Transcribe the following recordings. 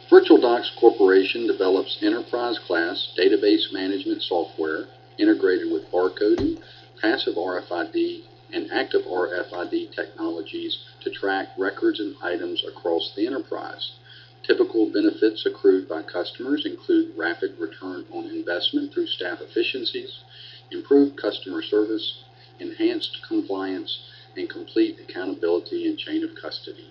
VirtualDocs Corporation develops enterprise-class database management software integrated with barcoding, passive RFID, and active RFID technologies to track records and items across the enterprise. Typical benefits accrued by customers include rapid return on investment through staff efficiencies, improved customer service, enhanced compliance, and complete accountability and chain of custody.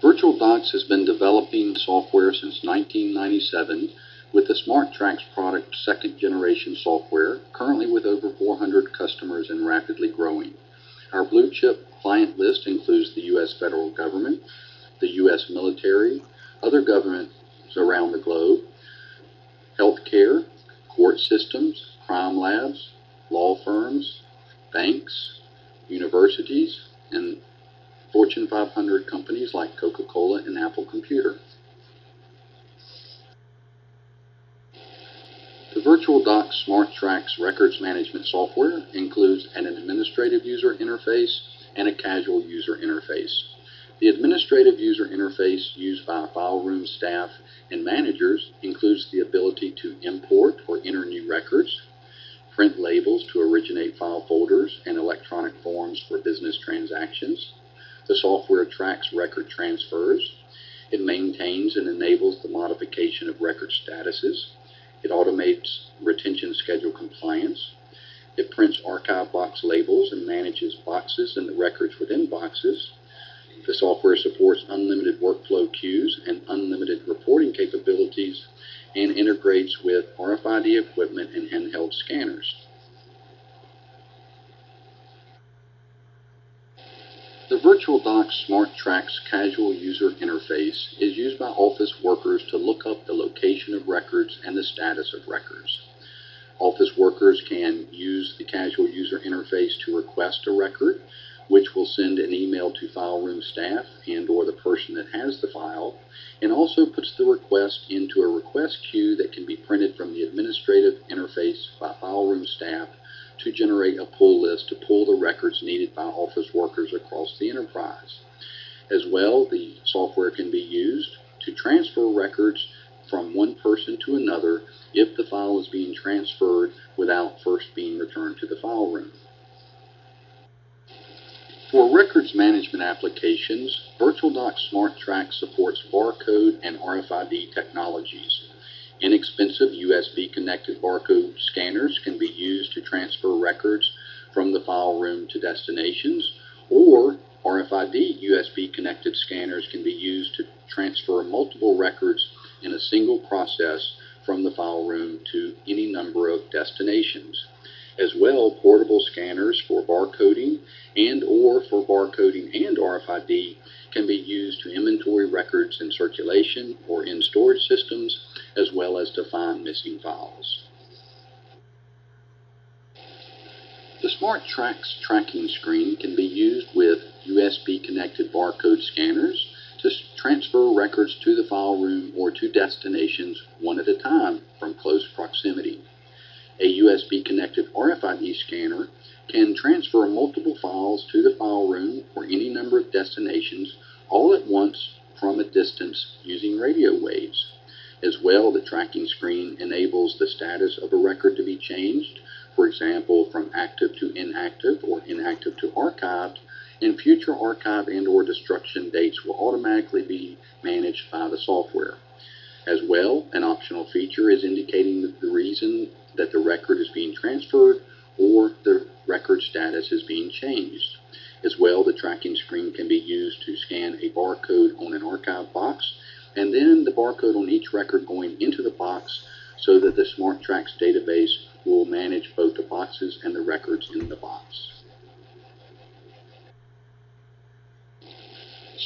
VirtualDocs has been developing software since 1997 with the SmartTrax product second-generation software, currently with over 400 customers and rapidly growing. Our blue-chip client list includes the U.S. federal government, the U.S. military, other governments around the globe, healthcare, court systems, crime labs, law firms, banks, universities, and Fortune 500 companies like Coca-Cola and Apple Computer. The VirtualDocs SmartTrax records management software includes an administrative user interface and a casual user interface. The administrative user interface used by file room staff and managers includes the ability to import or enter new records, print labels to originate file folders and electronic forms for business transactions. The software tracks record transfers. It maintains and enables the modification of record statuses. It automates retention schedule compliance. It prints archive box labels and manages boxes and the records within boxes. The software supports unlimited workflow queues and unlimited reporting capabilities and integrates with RFID equipment and handheld scanners. The VirtualDocs SmartTrax casual user interface is used by office workers to look up the location of records and the status of records. Office workers can use the casual user interface to request a record, which will send an email to file room staff and/or the person that has the file, and also puts the request into a request queue that can be printed from the administrative interface by file room staff to generate a pull list to pull the records needed by office workers across the enterprise. As well, the software can be used to transfer records from one person to another if the file is being transferred without first being returned to the file room. For records management applications, VirtualDocs SmartTrax supports barcode and RFID technologies. Inexpensive USB-connected barcode scanners can be used to transfer records from the file room to destinations, or RFID USB-connected scanners can be used to transfer multiple records in a single process from the file room to any number of destinations. As well, portable scanners for barcoding and/or for barcoding and RFID can be used to inventory records in circulation or in storage systems, as well as to find missing files. The SmartTrax tracking screen can be used with USB-connected barcode scanners to transfer records to the file room or to destinations one at a time from close proximity. A USB-connected RFID scanner can transfer multiple files to the file room or any number of destinations all at once from a distance using radio waves. As well, the tracking screen enables the status of a record to be changed, for example, from active to inactive or inactive to archived, and future archive and/or destruction dates will automatically be managed by the software. As well, an optional feature is indicating the reason that the record is being transferred or the record status is being changed. As well, the tracking screen can be used to scan a barcode on an archive box and then the barcode on each record going into the box so that the SmartTrax database will manage both the boxes and the records in the box.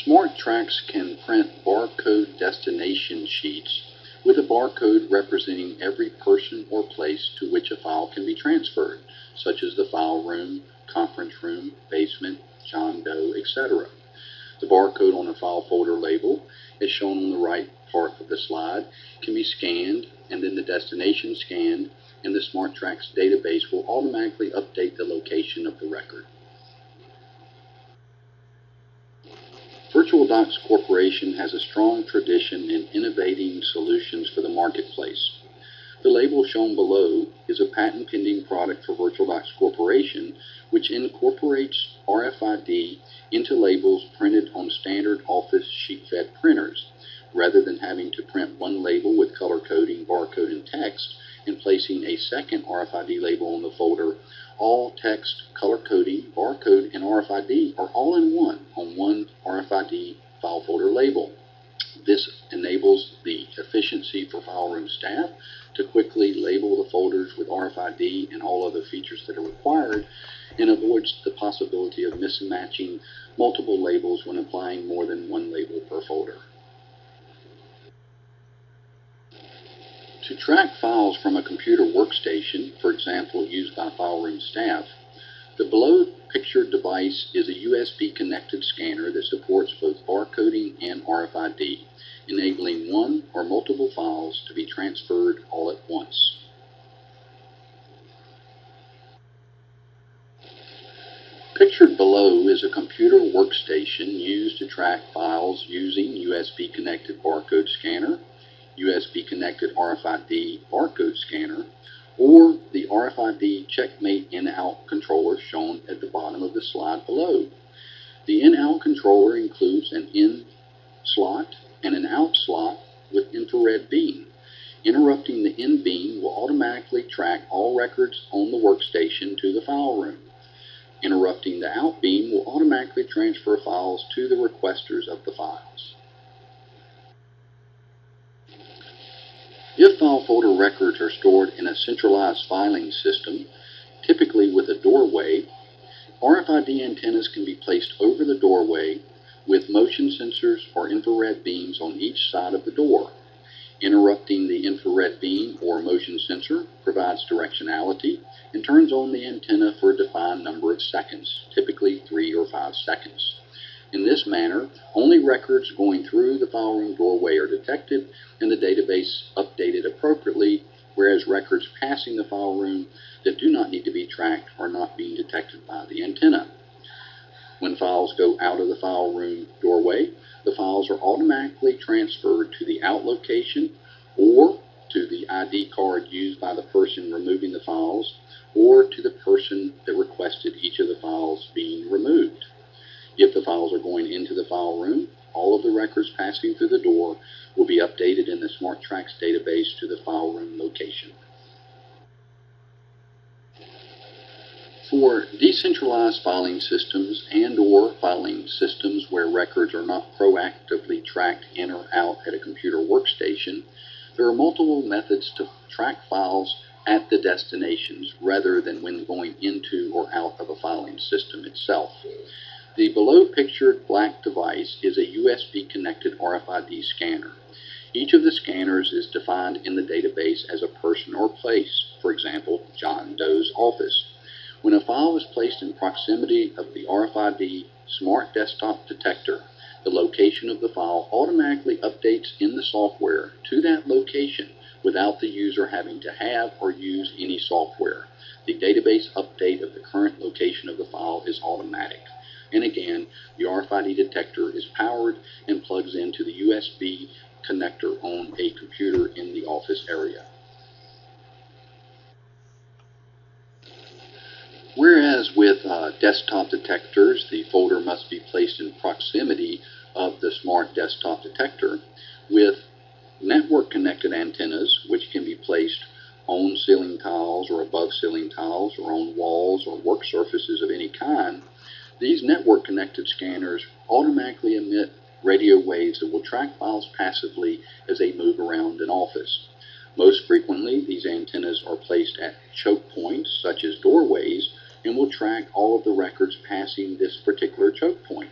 SmartTrax can print barcode destination sheets with a barcode representing every person or place to which a file can be transferred, such as the file room, conference room, basement, John Doe, etc. The barcode on a file folder label, as shown on the right part of the slide, can be scanned and then the destination scanned, and the SmartTrax database will automatically update the location of the record. VirtualDocs Corporation has a strong tradition in innovating solutions for the marketplace. The label shown below is a patent-pending product for VirtualDocs Corporation, which incorporates RFID into labels printed on standard office sheet-fed printers. Rather than having to print one label with color coding, barcode, and text, and placing a second RFID label on the folder, all text, color coding, barcode, and RFID are all in one on one RFID file folder label. This enables the efficiency for file room staff to quickly label the folders with RFID and all other features that are required, and avoids the possibility of mismatching multiple labels when applying more than one label per folder. To track files from a computer workstation, for example used by file room staff, the below pictured device is a USB-connected scanner that supports both barcoding and RFID, enabling one or multiple files to be transferred all at once. Pictured below is a computer workstation used to track files using USB-connected barcode scanner, USB-connected RFID barcode scanner, or the RFID checkmate in-out controller shown at the bottom of the slide below. The in-out controller includes an in slot and an out slot with infrared beam. Interrupting the in beam will automatically track all records on the workstation to the file room. Interrupting the out beam will automatically transfer files to the requesters of the files. If file folder records are stored in a centralized filing system, typically with a doorway, RFID antennas can be placed over the doorway with motion sensors or infrared beams on each side of the door. Interrupting the infrared beam or motion sensor provides directionality and turns on the antenna for a defined number of seconds, typically 3 or 5 seconds. In this manner, only records going through the file room doorway are detected and the database updated appropriately, whereas records passing the file room that do not need to be tracked are not being detected by the antenna. When files go out of the file room doorway, the files are automatically transferred to the out location or to the ID card used by the person removing the files or to the person that requested each of the files being removed. If the files are going into the file room, all of the records passing through the door will be updated in the SmartTracks database to the file room location. For decentralized filing systems and/or filing systems where records are not proactively tracked in or out at a computer workstation, there are multiple methods to track files at the destinations rather than when going into or out of a filing system itself. The below pictured black device is a USB-connected RFID scanner. Each of the scanners is defined in the database as a person or place, for example, John Doe's office. When a file is placed in proximity of the RFID Smart Desktop Detector, the location of the file automatically updates in the software to that location without the user having to have or use any software. The database update of the current location of the file is automatic. And again, the RFID detector is powered and plugs into the USB connector on a computer in the office area. Whereas with desktop detectors, the folder must be placed in proximity of the smart desktop detector, with network-connected antennas, which can be placed on ceiling tiles or above ceiling tiles or on walls or work surfaces of any kind, these network-connected scanners automatically emit radio waves that will track files passively as they move around an office. Most frequently, these antennas are placed at choke points, such as doorways, and will track all of the records passing this particular choke point.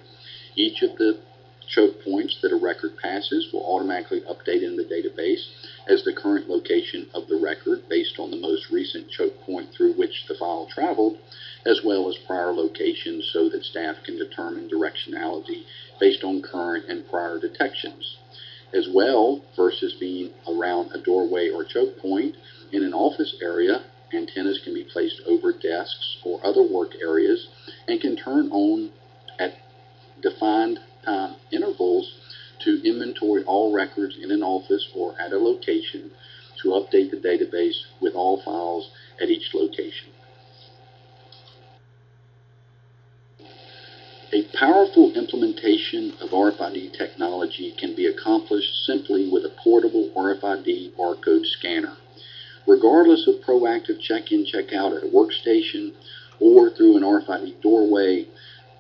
Each of the choke points that a record passes will automatically update in the database as the current location of the record based on the most recent choke point through which the file traveled, as well as prior locations so that staff can determine directionality based on current and prior detections. As well, versus being around a doorway or choke point, in an office area, antennas can be placed over desks or other work areas and can turn on at defined time intervals to inventory all records in an office or at a location to update the database with all files at each location. A powerful implementation of RFID technology can be accomplished simply with a portable RFID barcode scanner. Regardless of proactive check-in, check-out at a workstation or through an RFID doorway,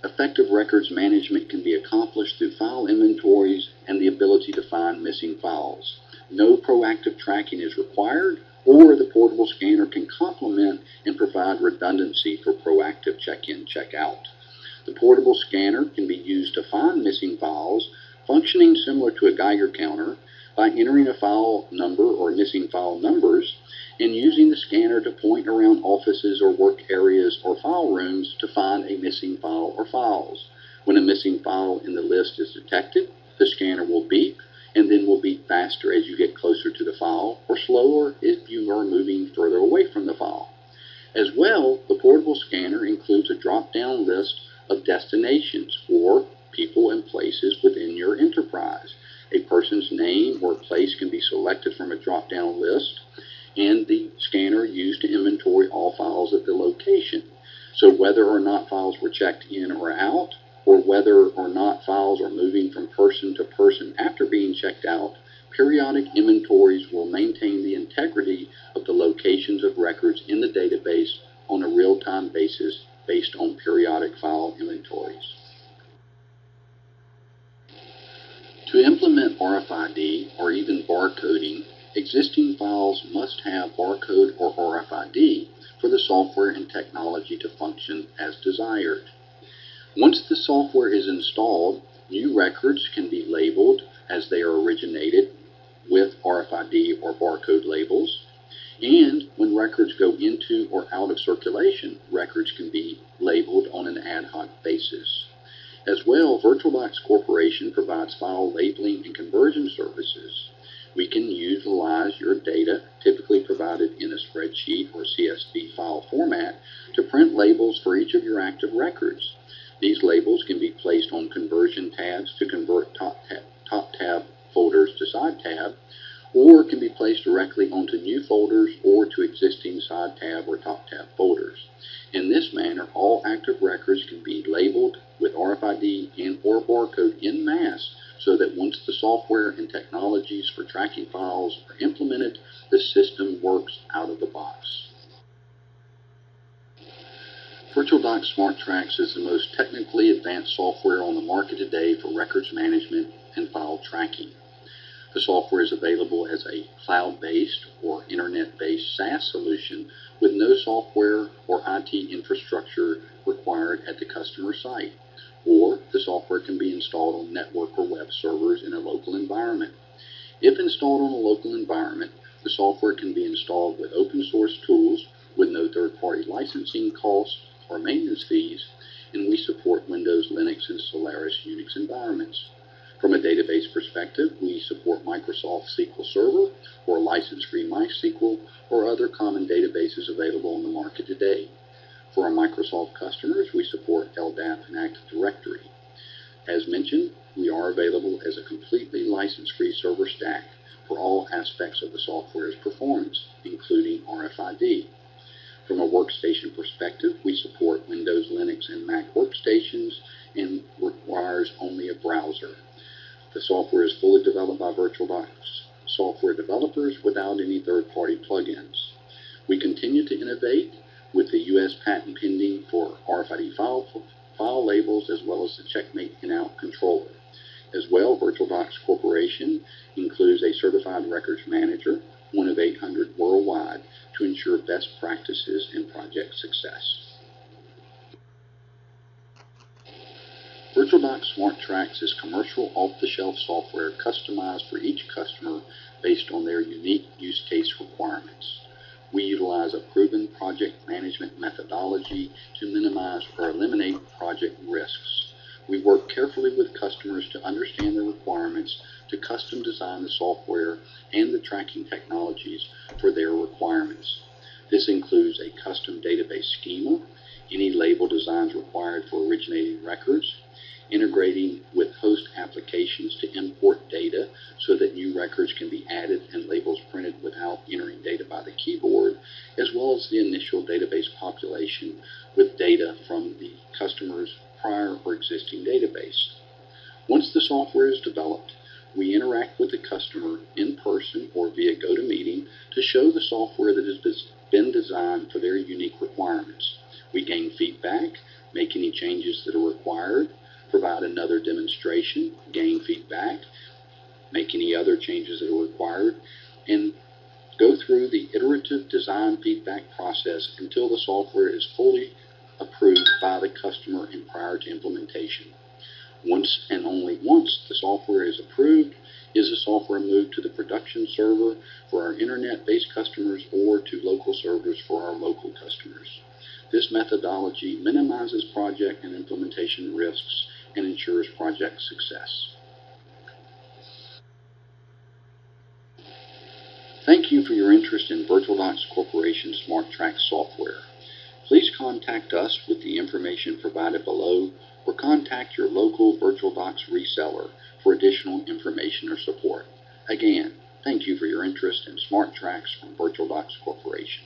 effective records management can be accomplished through file inventories and the ability to find missing files. No proactive tracking is required, or the portable scanner can complement and provide redundancy for proactive check-in, check-out. The portable scanner can be used to find missing files, functioning similar to a Geiger counter, by entering a file number or missing file numbers, and using the scanner to point around offices or work areas or file rooms to find a missing file or files. When a missing file in the list is detected, the scanner will beep, and then will beep faster as you get closer to the file, or slower if you are moving further away from the file. As well, the portable scanner includes a drop-down list of destinations or people and places within your enterprise. A person's name or place can be selected from a drop-down list, and the scanner used to inventory all files at the location. So whether or not files were checked in or out, or whether or not files are moving from person to person after being checked out, periodic inventories will maintain the integrity of the locations of records in the database on a real-time basis based on periodic file inventories. To implement RFID or even barcoding, existing files must have barcode or RFID for the software and technology to function as desired. Once the software is installed, new records can be labeled as they are originated with RFID or barcode labels. And when records go into or out of circulation, records can be labeled on an ad hoc basis. As well, VirtualBox Corporation provides file labeling and conversion services. We can utilize your data, typically provided in a spreadsheet or CSV file format, to print labels for each of your active records. These labels can be placed on conversion tabs to convert top tab folders to side tab, or can be placed directly onto new folders or to existing side tab or top tab folders. In this manner, all active records can be labeled with RFID and or barcode en masse, so that once the software and technologies for tracking files are implemented, the system works out of the box. VirtualDoc SmartTracks is the most technically advanced software on the market today for records management and file tracking. The software is available as a cloud-based or internet-based SaaS solution with no software or IT infrastructure required at the customer site, or the software can be installed on network or web servers in a local environment. If installed on a local environment, the software can be installed with open source tools with no third-party licensing costs or maintenance fees, and we support Windows, Linux, and Solaris Unix environments. From a database perspective, we support Microsoft SQL Server or license-free MySQL or other common databases available on the market today. For our Microsoft customers, we support LDAP and Active Directory. As mentioned, we are available as a completely license-free server stack for all aspects of the software's performance, including RFID. From a workstation perspective, we support Windows, Linux, and Mac workstations and requires only a browser. The software is fully developed by VirtualBox software developers without any third-party plugins. We continue to innovate with the U.S. patent pending for RFID file labels as well as the Checkmate in-out controller. As well, VirtualBox Corporation includes a certified records manager, one of 800 worldwide, to ensure best practices and project success. VirtualDoc SmartTracks is commercial off-the-shelf software customized for each customer based on their unique use case requirements. We utilize a proven project management methodology to minimize or eliminate project risks. We work carefully with customers to understand their requirements to custom design the software and the tracking technologies for their requirements. This includes a custom database schema, any label designs required for originating records, integrating with host applications to import data so that new records can be added and labels printed without entering data by the keyboard, as well as the initial database population with data from the customer's prior or existing database. Once the software is developed, we interact with the customer in person or via GoToMeeting to show the software that has been designed for their unique requirements. We gain feedback, make any changes that are required, provide another demonstration, gain feedback, make any other changes that are required, and go through the iterative design feedback process until the software is fully approved by the customer and prior to implementation. Once and only once the software is approved is the software moved to the production server for our internet-based customers or to local servers for our local customers. This methodology minimizes project and implementation risks and ensures project success. Thank you for your interest in VirtualDocs Corporation SmartTrack software. Please contact us with the information provided below or contact your local VirtualDocs reseller for additional information or support. Again, thank you for your interest in SmartTracks from VirtualDocs Corporation.